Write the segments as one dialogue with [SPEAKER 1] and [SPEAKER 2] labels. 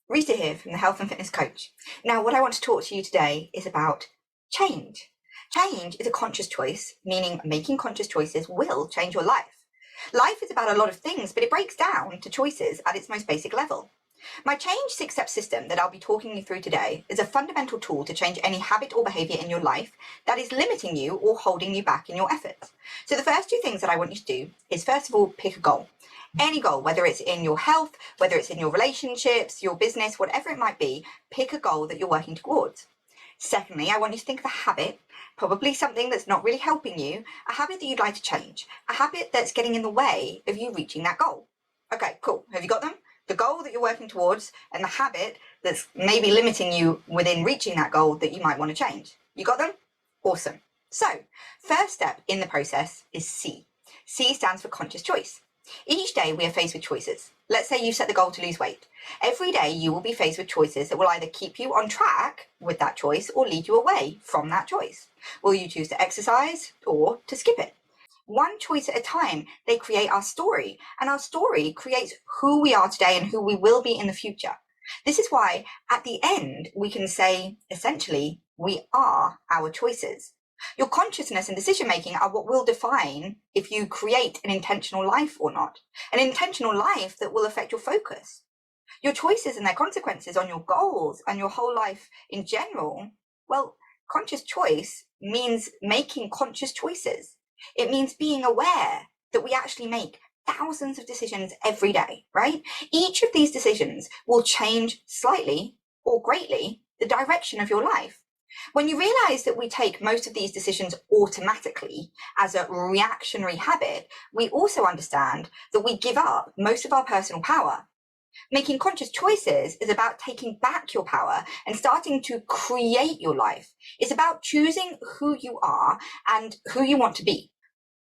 [SPEAKER 1] Rita here from the Health and Fitness Coach. Now, what I want to talk to you today is about change. Change is a conscious choice, meaning making conscious choices will change your life. Life is about a lot of things, but it breaks down to choices at its most basic level. My Change 6-step system that I'll be talking you through today is a fundamental tool to change any habit or behavior in your life that is limiting you or holding you back in your efforts. So the first two things that I want you to do is, first of all, pick a goal. Any goal, whether it's in your health, whether it's in your relationships, your business, whatever it might be, pick a goal that you're working towards. Secondly, I want you to think of a habit, probably something that's not really helping you, a habit that you'd like to change, a habit that's getting in the way of you reaching that goal. Okay, cool. Have you got them? The goal that you're working towards and the habit that's maybe limiting you within reaching that goal that you might want to change. You got them? Awesome. So, first step in the process is C. C stands for conscious choice. Each day we are faced with choices. Let's say you set the goal to lose weight. Every day you will be faced with choices that will either keep you on track with that choice or lead you away from that choice. Will you choose to exercise or to skip it? One choice at a time, they create our story, and our story creates who we are today and who we will be in the future. This is why at the end we can say, essentially, we are our choices. Your consciousness and decision making are what will define if you create an intentional life or not. An intentional life that will affect your focus. Your choices and their consequences on your goals and your whole life in general. Well, conscious choice means making conscious choices. It means being aware that we actually make thousands of decisions every day, right? Each of these decisions will change slightly or greatly the direction of your life. When you realize that we take most of these decisions automatically as a reactionary habit, we also understand that we give up most of our personal power. Making conscious choices is about taking back your power and starting to create your life. It's about choosing who you are and who you want to be.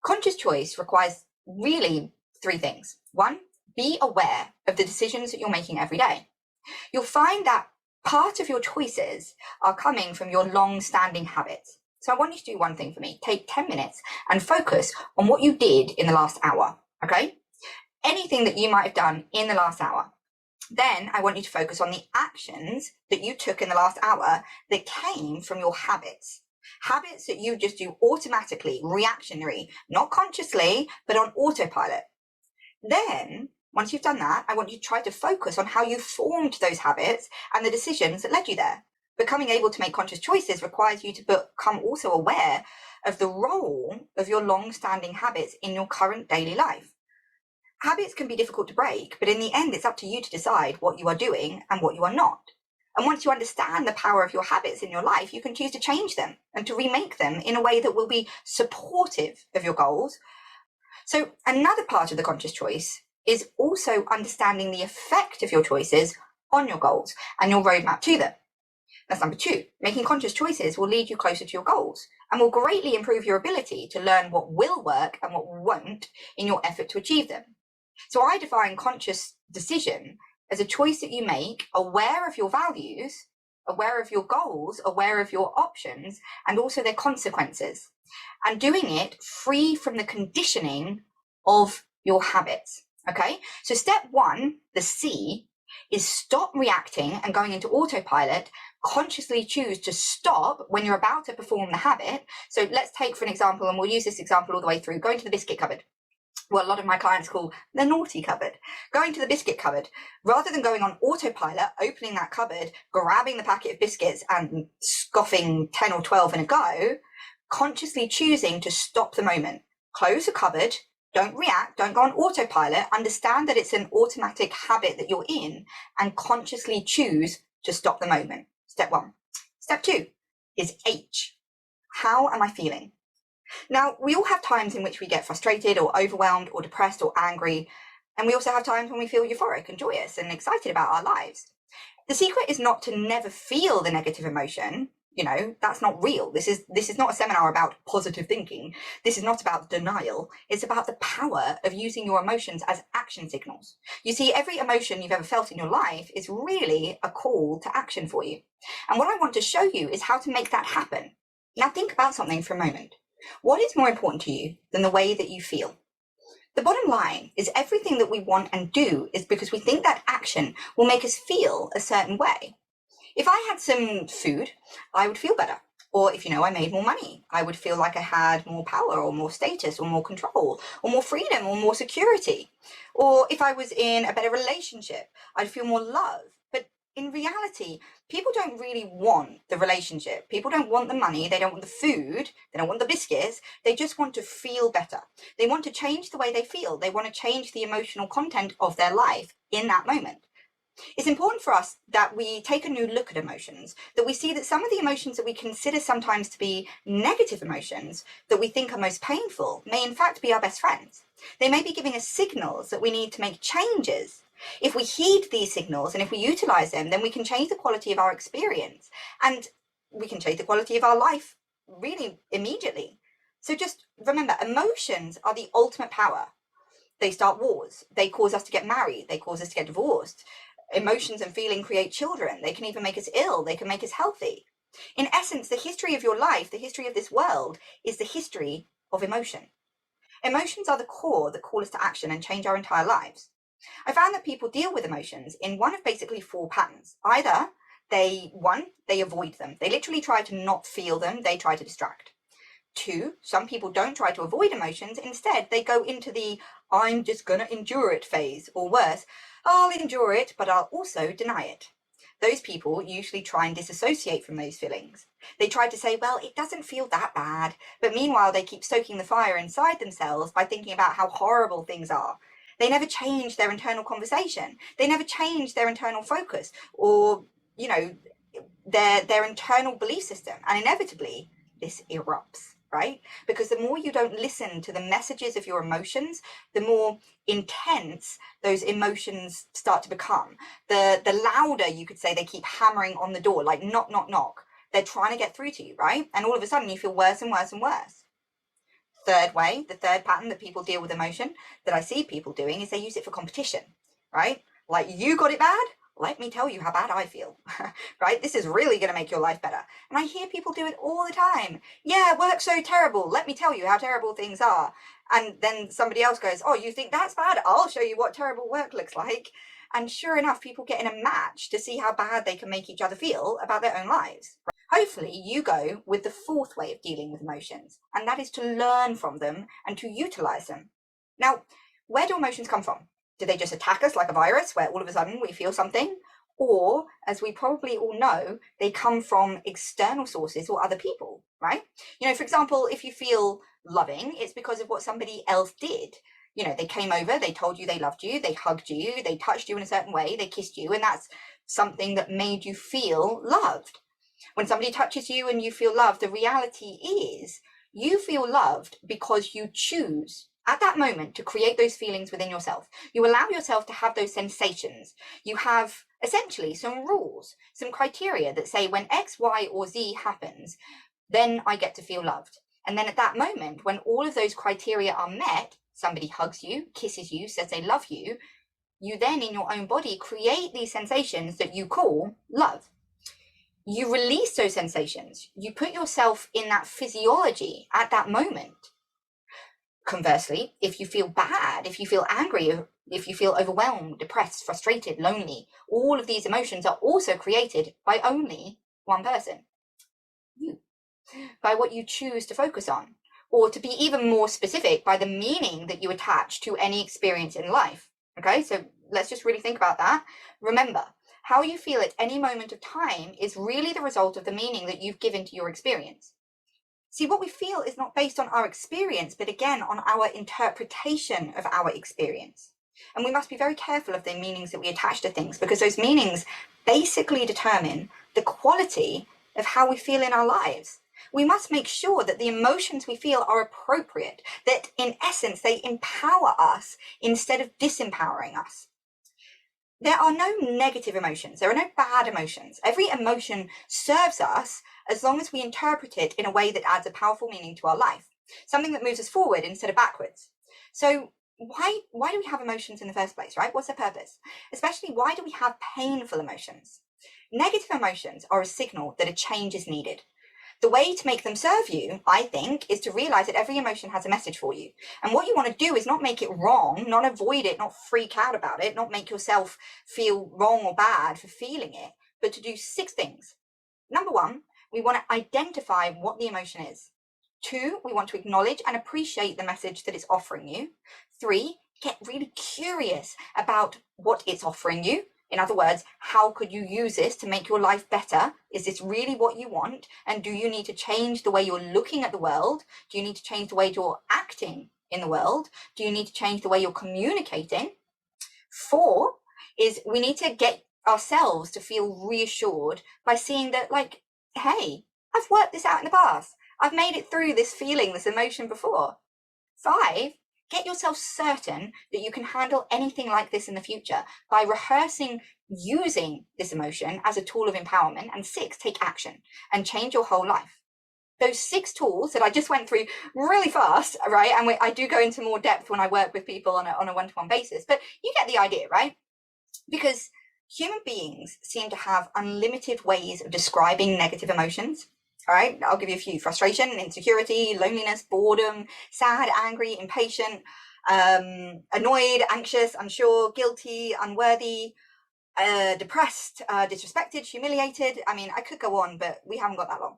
[SPEAKER 1] Conscious choice requires really three things. One, be aware of the decisions that you're making every day. You'll find that part of your choices are coming from your long-standing habits. So I want you to do one thing for me. Take 10 minutes and focus on what you did in the last hour, okay? Anything that you might have done in the last hour. Then I want you to focus on the actions that you took in the last hour that came from your habits. Habits that you just do automatically, reactionary, not consciously, but on autopilot. Then, once you've done that, I want you to try to focus on how you formed those habits and the decisions that led you there. Becoming able to make conscious choices requires you to become also aware of the role of your long-standing habits in your current daily life. Habits can be difficult to break, but in the end, it's up to you to decide what you are doing and what you are not. And once you understand the power of your habits in your life, you can choose to change them and to remake them in a way that will be supportive of your goals. So another part of the conscious choice is also understanding the effect of your choices on your goals and your roadmap to them. That's number two. Making conscious choices will lead you closer to your goals and will greatly improve your ability to learn what will work and what won't in your effort to achieve them. So I define conscious decision as a choice that you make aware of your values, aware of your goals, aware of your options, and also their consequences, and doing it free from the conditioning of your habits. Okay, so step one, the C, is stop reacting and going into autopilot. Consciously choose to stop when you're about to perform the habit. So let's take, for an example, and we'll use this example all the way through, going to the biscuit cupboard. What a lot of my clients call the naughty cupboard. Going to the biscuit cupboard, rather than going on autopilot, opening that cupboard, grabbing the packet of biscuits and scoffing 10 or 12 in a go, consciously choosing to stop the moment. Close the cupboard, don't react, don't go on autopilot, understand that it's an automatic habit that you're in, and consciously choose to stop the moment. Step one. Step two is H. How am I feeling? Now, we all have times in which we get frustrated or overwhelmed or depressed or angry, and we also have times when we feel euphoric and joyous and excited about our lives. The secret is not to never feel the negative emotion. You know, that's not real. This is not a seminar about positive thinking. This is not about denial. It's about the power of using your emotions as action signals. You see, every emotion you've ever felt in your life is really a call to action for you. And what I want to show you is how to make that happen. Now think about something for a moment. What is more important to you than the way that you feel? The bottom line is everything that we want and do is because we think that action will make us feel a certain way. If I had some food, I would feel better. Or if, I made more money, I would feel like I had more power or more status or more control or more freedom or more security. Or if I was in a better relationship, I'd feel more love. But in reality, people don't really want the relationship. People don't want the money. They don't want the food. They don't want the biscuits. They just want to feel better. They want to change the way they feel. They want to change the emotional content of their life in that moment. It's important for us that we take a new look at emotions, that we see that some of the emotions that we consider sometimes to be negative emotions that we think are most painful may in fact be our best friends. They may be giving us signals that we need to make changes. If we heed these signals and if we utilize them, then we can change the quality of our experience and we can change the quality of our life really immediately. So just remember, emotions are the ultimate power. They start wars. They cause us to get married. They cause us to get divorced. Emotions and feeling create children. They can even make us ill. They can make us healthy. In essence, the history of your life, the history of this world, is the history of emotion. Emotions are the core that call us to action and change our entire lives. I found that people deal with emotions in one of basically four patterns. Either they avoid them. They literally try to not feel them. They try to distract. Two, some people don't try to avoid emotions. Instead, they go into the I'm just gonna endure it phase, or worse, I'll endure it, but I'll also deny it. Those people usually try and disassociate from those feelings. They try to say, well, it doesn't feel that bad, but meanwhile they keep stoking the fire inside themselves by thinking about how horrible things are. They never change their internal conversation. They never change their internal focus or, their internal belief system. And inevitably, this erupts, right? Because the more you don't listen to the messages of your emotions, the more intense those emotions start to become. The louder, you could say, they keep hammering on the door, like knock, knock, knock. They're trying to get through to you, right? And all of a sudden you feel worse and worse and worse. Third way, the third pattern that people deal with emotion that I see people doing is they use it for competition, right? Like, you got it bad? Let me tell you how bad I feel, right? This is really going to make your life better. And I hear people do it all the time. Yeah, work's so terrible. Let me tell you how terrible things are. And then somebody else goes, oh, you think that's bad? I'll show you what terrible work looks like. And sure enough, people get in a match to see how bad they can make each other feel about their own lives. Hopefully you go with the fourth way of dealing with emotions, and that is to learn from them and to utilize them. Now, where do emotions come from? Do they just attack us like a virus where all of a sudden we feel something? Or, as we probably all know, they come from external sources or other people, right? For example, if you feel loving, it's because of what somebody else did. They came over, they told you they loved you, they hugged you, they touched you in a certain way, they kissed you, and that's something that made you feel loved. When somebody touches you and you feel loved, the reality is you feel loved because you choose at that moment to create those feelings within yourself. You allow yourself to have those sensations. You have essentially some rules, some criteria that say when X, Y, or Z happens, then I get to feel loved. And then at that moment, when all of those criteria are met, somebody hugs you, kisses you, says they love you, you then in your own body create these sensations that you call love. You release those sensations. You put yourself in that physiology at that moment. Conversely, if you feel bad, if you feel angry, if you feel overwhelmed, depressed, frustrated, lonely, all of these emotions are also created by only one person, you, by what you choose to focus on, or to be even more specific, by the meaning that you attach to any experience in life. Okay, so let's just really think about that. Remember, how you feel at any moment of time is really the result of the meaning that you've given to your experience. See, what we feel is not based on our experience, but again, on our interpretation of our experience. And we must be very careful of the meanings that we attach to things, because those meanings basically determine the quality of how we feel in our lives. We must make sure that the emotions we feel are appropriate, that in essence, they empower us instead of disempowering us. There are no negative emotions. There are no bad emotions. Every emotion serves us as long as we interpret it in a way that adds a powerful meaning to our life, something that moves us forward instead of backwards. So why do we have emotions in the first place, right? What's their purpose? Especially, why do we have painful emotions? Negative emotions are a signal that a change is needed. The way to make them serve you, I think, is to realize that every emotion has a message for you. And what you want to do is not make it wrong, not avoid it, not freak out about it, not make yourself feel wrong or bad for feeling it, but to do 6 things. Number 1, we want to identify what the emotion is. 2, we want to acknowledge and appreciate the message that it's offering you. 3, get really curious about what it's offering you. In other words, how could you use this to make your life better? Is this really what you want? And do you need to change the way you're looking at the world? Do you need to change the way you're acting in the world? Do you need to change the way you're communicating? 4 is we need to get ourselves to feel reassured by seeing that, like, hey, I've worked this out in the past. I've made it through this feeling, this emotion before. 5, get yourself certain that you can handle anything like this in the future by rehearsing using this emotion as a tool of empowerment. And 6, take action and change your whole life. Those 6 tools that I just went through really fast, right? And I do go into more depth when I work with people on a one-to-one basis, but you get the idea, right? Because human beings seem to have unlimited ways of describing negative emotions. All right, I'll give you a few: frustration, insecurity, loneliness, boredom, sad, angry, impatient, annoyed, anxious, unsure, guilty, unworthy, depressed, disrespected, humiliated. I mean, I could go on, but we haven't got that long.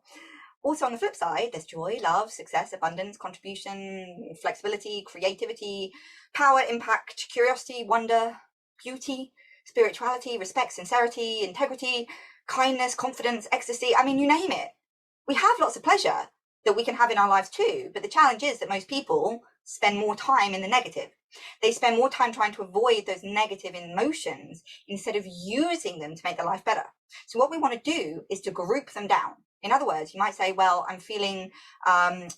[SPEAKER 1] Also, on the flip side, there's joy, love, success, abundance, contribution, flexibility, creativity, power, impact, curiosity, wonder, beauty, spirituality, respect, sincerity, integrity, kindness, confidence, ecstasy. I mean, you name it. We have lots of pleasure that we can have in our lives too, but the challenge is that most people spend more time in the negative. They spend more time trying to avoid those negative emotions instead of using them to make their life better. So what we want to do is to group them down. In other words, you might say, well, I'm feeling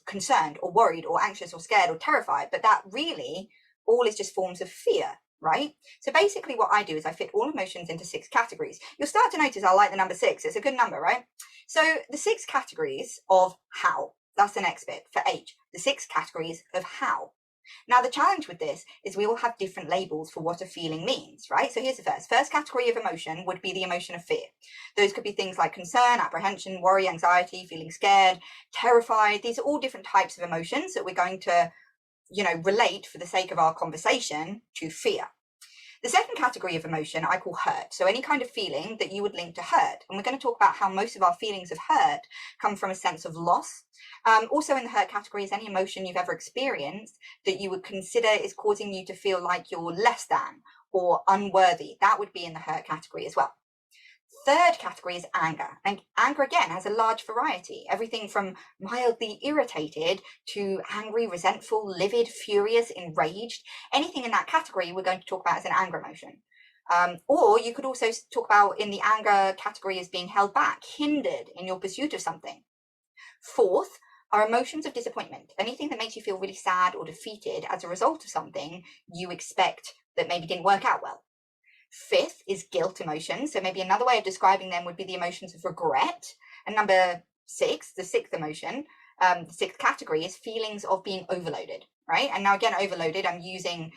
[SPEAKER 1] concerned or worried or anxious or scared or terrified, but that really all is just forms of fear, right? So basically what I do is I fit all emotions into 6 categories. You'll start to notice I like the number 6. It's a good number, right? So the 6 categories of how, that's the next bit for H, the 6 categories of how. Now, the challenge with this is we all have different labels for what a feeling means, right? So here's the first category of emotion would be the emotion of fear. Those could be things like concern, apprehension, worry, anxiety, feeling scared, terrified. These are all different types of emotions that we're going to, relate for the sake of our conversation to fear. The second category of emotion I call hurt. So any kind of feeling that you would link to hurt. And we're going to talk about how most of our feelings of hurt come from a sense of loss. Also in the hurt category is any emotion you've ever experienced that you would consider is causing you to feel like you're less than or unworthy. That would be in the hurt category as well. Third category is anger. And anger, again, has a large variety. Everything from mildly irritated to angry, resentful, livid, furious, enraged. Anything in that category we're going to talk about as an anger emotion. Or you could also talk about in the anger category as being held back, hindered in your pursuit of something. Fourth are emotions of disappointment. Anything that makes you feel really sad or defeated as a result of something you expect that maybe didn't work out well. Fifth is guilt emotions. So maybe another way of describing them would be the emotions of regret. And number 6, the 6th emotion, the 6th category is feelings of being overloaded, right? And now again, overloaded, I'm using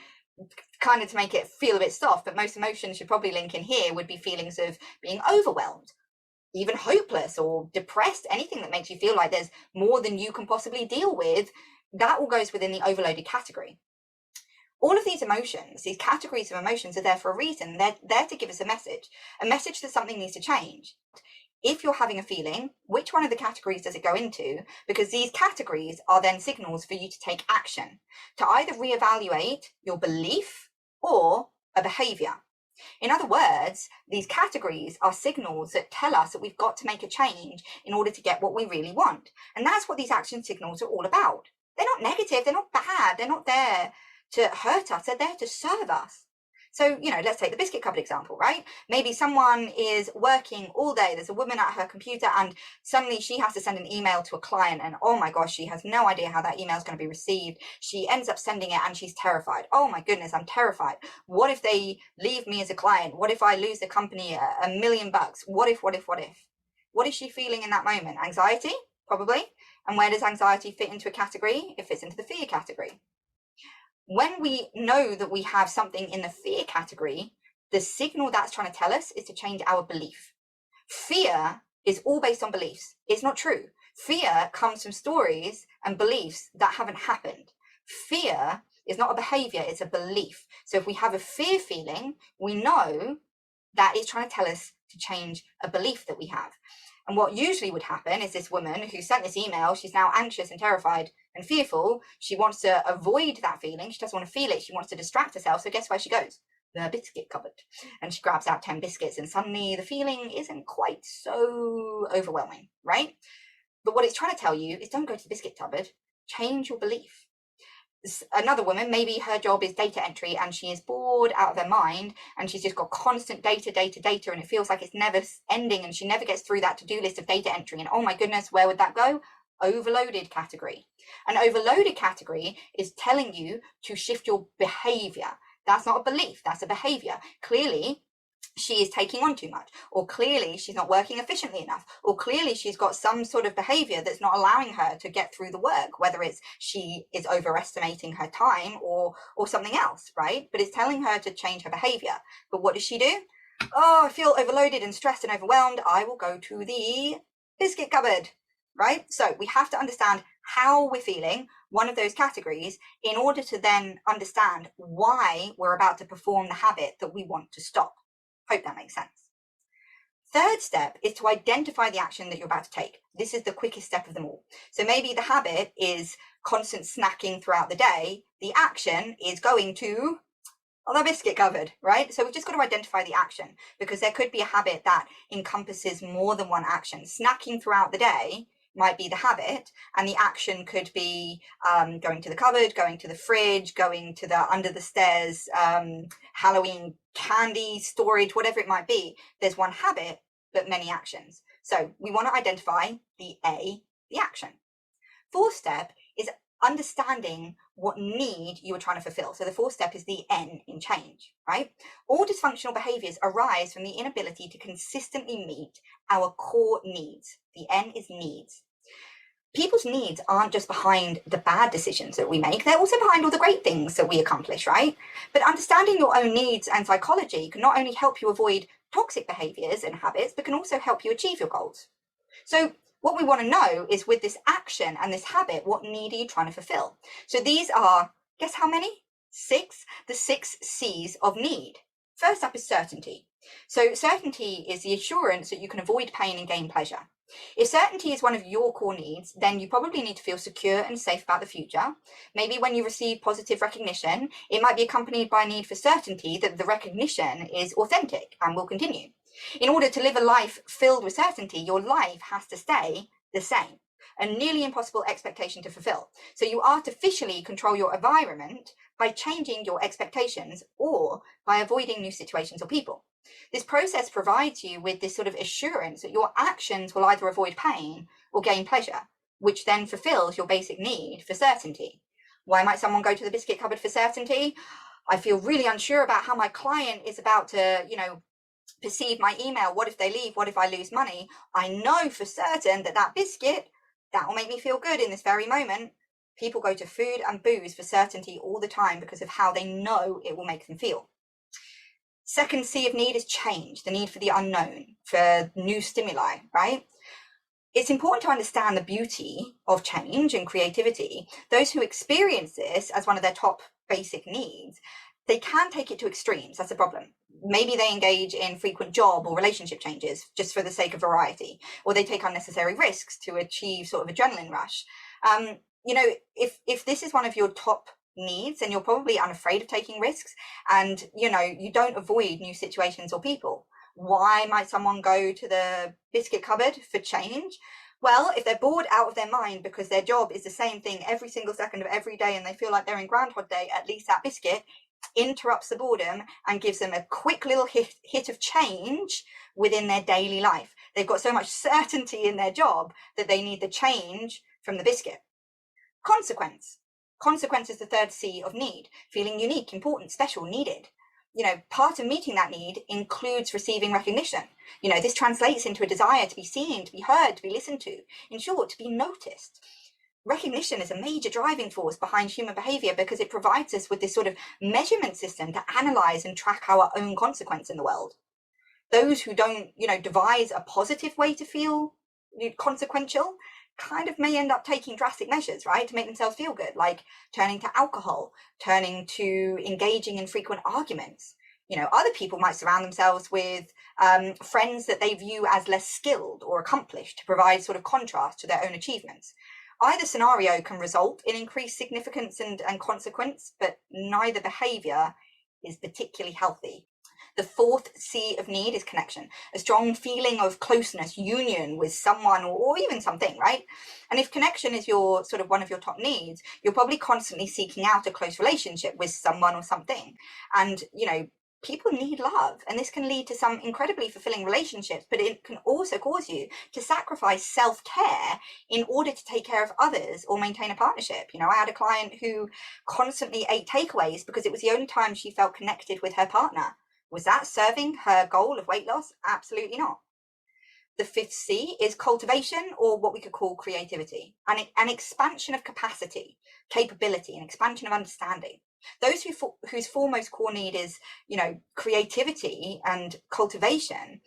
[SPEAKER 1] kind of to make it feel a bit soft, but most emotions should probably link in here would be feelings of being overwhelmed, even hopeless or depressed, anything that makes you feel like there's more than you can possibly deal with. That all goes within the overloaded category. All of these emotions, these categories of emotions are there for a reason. They're there to give us a message that something needs to change. If you're having a feeling, which one of the categories does it go into? Because these categories are then signals for you to take action, to either reevaluate your belief or a behavior. In other words, these categories are signals that tell us that we've got to make a change in order to get what we really want. And that's what these action signals are all about. They're not negative, they're not bad, they're not there to hurt us, they're there to serve us. So, let's take the biscuit cupboard example, right? Maybe someone is working all day, there's a woman at her computer, and suddenly she has to send an email to a client, and oh my gosh, she has no idea how that email is going to be received. She ends up sending it and she's terrified. Oh my goodness, I'm terrified. What if they leave me as a client? What if I lose the company $1 million? What if? What is she feeling in that moment? Anxiety? Probably. And where does anxiety fit into a category? It fits into the fear category. When we know that we have something in the fear category, the signal that's trying to tell us is to change our belief. Fear is all based on beliefs. It's not true. Fear comes from stories and beliefs that haven't happened. Fear is not a behavior, it's a belief. So if we have a fear feeling, we know that it's trying to tell us to change a belief that we have. And what usually would happen is this woman who sent this email, she's now anxious and terrified and fearful. She wants to avoid that feeling. She doesn't want to feel it. She wants to distract herself. So guess where she goes? The biscuit cupboard. And she grabs out 10 biscuits, and suddenly the feeling isn't quite so overwhelming, right? But what it's trying to tell you is don't go to the biscuit cupboard, change your belief. Another woman, maybe her job is data entry and she is bored out of her mind and she's just got constant data, and it feels like it's never ending and she never gets through that to-do list of data entry. And oh my goodness, where would that go? Overloaded category. An overloaded category is telling you to shift your behavior. That's not a belief, that's a behavior. Clearly, she is taking on too much, or clearly she's not working efficiently enough, or clearly she's got some sort of behavior that's not allowing her to get through the work, whether it's she is overestimating her time or something else, right? But it's telling her to change her behavior. But what does she do? Oh, I feel overloaded and stressed and overwhelmed. I will go to the biscuit cupboard, right? So we have to understand how we're feeling, one of those categories, in order to then understand why we're about to perform the habit that we want to stop. Hope that makes sense. Third step is to identify the action that you're about to take. This is the quickest step of them all. So maybe the habit is constant snacking throughout the day. The action is going to the biscuit cupboard, right? So we've just got to identify the action, because there could be a habit that encompasses more than one action. Snacking throughout the day might be the habit, and the action could be going to the cupboard, going to the fridge, going to the under the stairs Halloween candy storage, whatever it might be. There's one habit but many actions. So we want to identify the action. Fourth step is understanding what need you are trying to fulfill. So the fourth step is the N in change, right? All dysfunctional behaviors arise from the inability to consistently meet our core needs. The N is needs. People's needs aren't just behind the bad decisions that we make, they're also behind all the great things that we accomplish, right? But understanding your own needs and psychology can not only help you avoid toxic behaviors and habits, but can also help you achieve your goals. So what we want to know is, with this action and this habit, what need are you trying to fulfill? So these are, guess how many? 6. The 6 C's of need. First up is certainty. So certainty is the assurance that you can avoid pain and gain pleasure. If certainty is one of your core needs, then you probably need to feel secure and safe about the future. Maybe when you receive positive recognition, it might be accompanied by a need for certainty that the recognition is authentic and will continue. In order to live a life filled with certainty, your life has to stay the same, a nearly impossible expectation to fulfill. So you artificially control your environment by changing your expectations or by avoiding new situations or people. This process provides you with this sort of assurance that your actions will either avoid pain or gain pleasure, which then fulfills your basic need for certainty. Why might someone go to the biscuit cupboard for certainty? I feel really unsure about how my client is about to, perceive my email. What if they leave? What if I lose money? I know for certain that biscuit, that will make me feel good in this very moment. People go to food and booze for certainty all the time because of how they know it will make them feel. Second C of need is change, the need for the unknown, for new stimuli, right? It's important to understand the beauty of change and creativity. Those who experience this as one of their top basic needs, they can take it to extremes. That's the problem. Maybe they engage in frequent job or relationship changes just for the sake of variety, or they take unnecessary risks to achieve sort of adrenaline rush. If this is one of your top needs, then you're probably unafraid of taking risks, and you don't avoid new situations or people. Why might someone go to the biscuit cupboard for change? Well, if they're bored out of their mind because their job is the same thing every single second of every day and they feel like they're in Groundhog Day, at least that biscuit interrupts the boredom and gives them a quick little hit of change within their daily life. They've got so much certainty in their job that they need the change from the biscuit. Consequence is the third C of need, feeling unique, important, special, needed. Part of meeting that need includes receiving recognition. This translates into a desire to be seen, to be heard, to be listened to, in short, to be noticed. Recognition is a major driving force behind human behavior because it provides us with this sort of measurement system to analyze and track our own consequence in the world. Those who don't, devise a positive way to feel consequential kind of may end up taking drastic measures, right, to make themselves feel good, like turning to alcohol, turning to engaging in frequent arguments. Other people might surround themselves with friends that they view as less skilled or accomplished to provide sort of contrast to their own achievements. Either scenario can result in increased significance and consequence, but neither behavior is particularly healthy. The fourth C of need is connection, a strong feeling of closeness, union with someone or even something, right? And if connection is your sort of one of your top needs, you're probably constantly seeking out a close relationship with someone or something. And, people need love, and this can lead to some incredibly fulfilling relationships, but it can also cause you to sacrifice self-care in order to take care of others or maintain a partnership. I had a client who constantly ate takeaways because it was the only time she felt connected with her partner. Was that serving her goal of weight loss? Absolutely not. The fifth C is cultivation, or what we could call creativity, and an expansion of capacity, capability, and expansion of understanding. Those whose foremost core need is, creativity and cultivation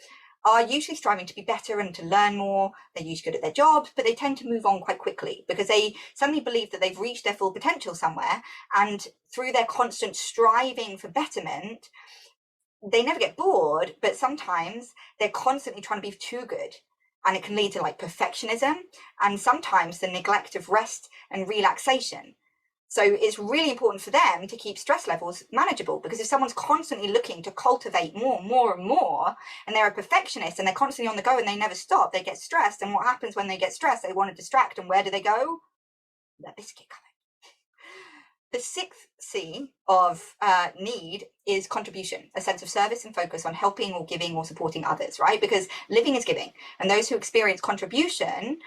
[SPEAKER 1] are usually striving to be better and to learn more. They're usually good at their jobs, but they tend to move on quite quickly because they suddenly believe that they've reached their full potential somewhere, and through their constant striving for betterment, they never get bored, but sometimes they're constantly trying to be too good, and it can lead to like perfectionism and sometimes the neglect of rest and relaxation. So it's really important for them to keep stress levels manageable, because if someone's constantly looking to cultivate more and more, and they're a perfectionist and they're constantly on the go and they never stop, they get stressed. And what happens when they get stressed? They want to distract, and where do they go? The biscuit cupboard. The sixth C of need is contribution, a sense of service and focus on helping or giving or supporting others, right? Because living is giving, and those who experience contribution,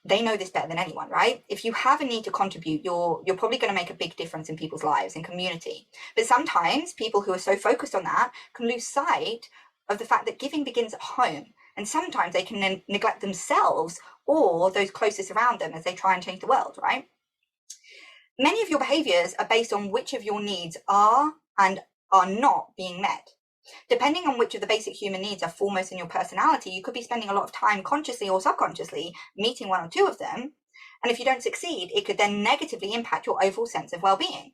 [SPEAKER 1] they know this better than anyone, right? If you have a need to contribute, you're probably going to make a big difference in people's lives and community. But sometimes people who are so focused on that can lose sight of the fact that giving begins at home. And sometimes they can neglect themselves or those closest around them as they try and change the world, right? Many of your behaviors are based on which of your needs are and are not being met. Depending on which of the basic human needs are foremost in your personality, you could be spending a lot of time consciously or subconsciously meeting one or two of them. And if you don't succeed, it could then negatively impact your overall sense of well-being.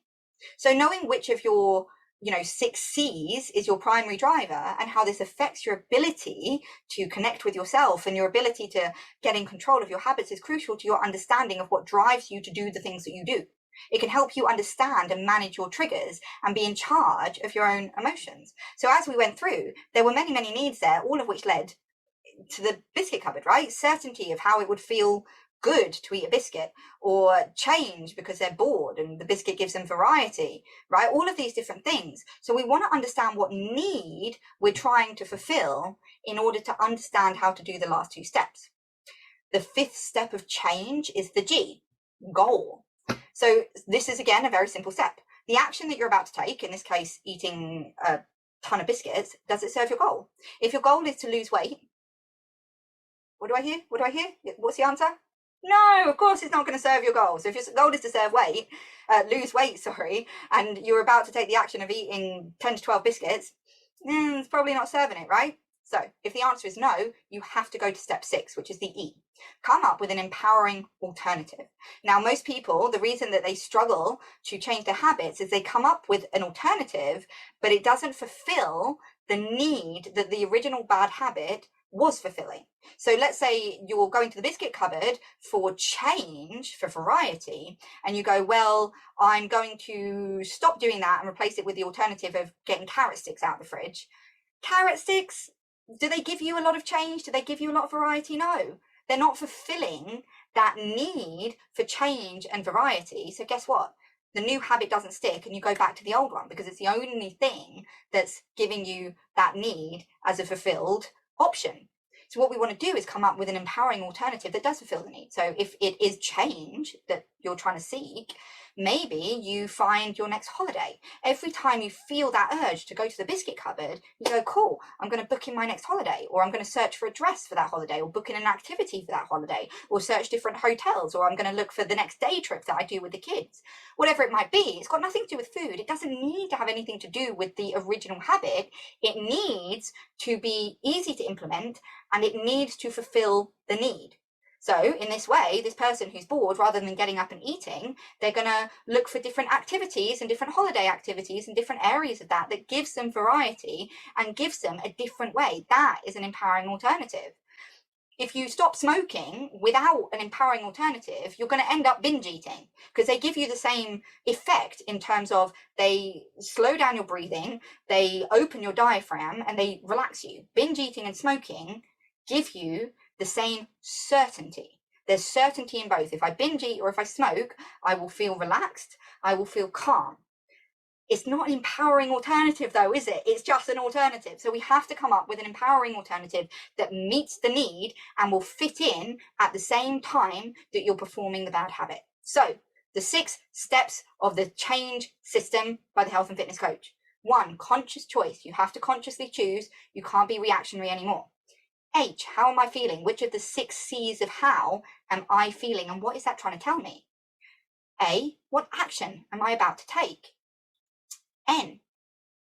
[SPEAKER 1] So knowing which of your 6 C's is your primary driver and how this affects your ability to connect with yourself and your ability to get in control of your habits is crucial to your understanding of what drives you to do the things that you do. It can help you understand and manage your triggers and be in charge of your own emotions. So as we went through, there were many, many needs there, all of which led to the biscuit cupboard, right? Certainty of how it would feel good to eat a biscuit, or change because they're bored and the biscuit gives them variety, right? All of these different things. So we want to understand what need we're trying to fulfill in order to understand how to do the last 2 steps. The 5th step of change is the G, goal. So this is, again, a very simple step. The action that you're about to take, in this case, eating a ton of biscuits, does it serve your goal? If your goal is to lose weight, what do I hear? What's the answer? No, of course it's not going to serve your goal. So if your goal is to lose weight, and you're about to take the action of eating 10 to 12 biscuits, it's probably not serving it, right? So if the answer is no, you have to go to step 6, which is the E. Come up with an empowering alternative. Now, most people, the reason that they struggle to change their habits is they come up with an alternative, but it doesn't fulfill the need that the original bad habit was fulfilling. So let's say you're going to the biscuit cupboard for change, for variety, and you go, well, I'm going to stop doing that and replace it with the alternative of getting carrot sticks out of the fridge. Carrot sticks, do they give you a lot of change? Do they give you a lot of variety? No, they're not fulfilling that need for change and variety. So guess what? The new habit doesn't stick and you go back to the old one because it's the only thing that's giving you that need as a fulfilled option. So what we want to do is come up with an empowering alternative that does fulfill the need. So if it is change that you're trying to seek, maybe you find your next holiday. Every time you feel that urge to go to the biscuit cupboard, you go, cool, I'm going to book in my next holiday, or I'm going to search for a dress for that holiday, or book in an activity for that holiday, or search different hotels, or I'm going to look for the next day trip that I do with the kids. Whatever it might be, it's got nothing to do with food. It doesn't need to have anything to do with the original habit. It needs to be easy to implement, and it needs to fulfill the need. So in this way, this person who's bored, rather than getting up and eating, they're going to look for different activities and different holiday activities and different areas of that gives them variety and gives them a different way. That is an empowering alternative. If you stop smoking without an empowering alternative, you're going to end up binge eating, because they give you the same effect in terms of they slow down your breathing, they open your diaphragm, and they relax you. Binge eating and smoking give you the same certainty. There's certainty in both. If I binge eat or if I smoke, I will feel relaxed, I will feel calm. It's not an empowering alternative though, is it? It's just an alternative. So we have to come up with an empowering alternative that meets the need and will fit in at the same time that you're performing the bad habit. So the 6 steps of the change system by the health and fitness coach. 1, conscious choice. You have to consciously choose. You can't be reactionary anymore. H, how am I feeling? Which of the 6 C's of how am I feeling? And what is that trying to tell me? A, what action am I about to take? N,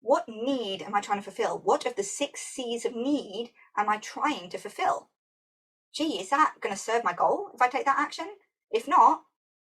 [SPEAKER 1] what need am I trying to fulfill? What of the 6 C's of need am I trying to fulfill? G, is that going to serve my goal if I take that action? If not,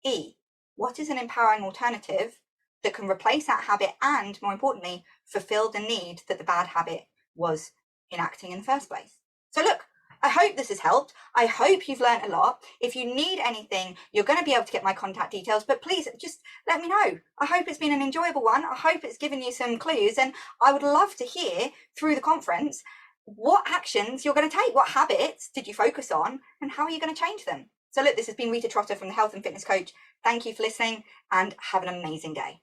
[SPEAKER 1] E, what is an empowering alternative that can replace that habit and, more importantly, fulfill the need that the bad habit was enacting in the first place? So look, I hope this has helped. I hope you've learned a lot. If you need anything, you're going to be able to get my contact details, but please just let me know. I hope it's been an enjoyable one. I hope it's given you some clues, and I would love to hear through the conference what actions you're going to take. What habits did you focus on, and how are you going to change them? So look, this has been Rita Trotter from the Health and Fitness Coach. Thank you for listening, and have an amazing day.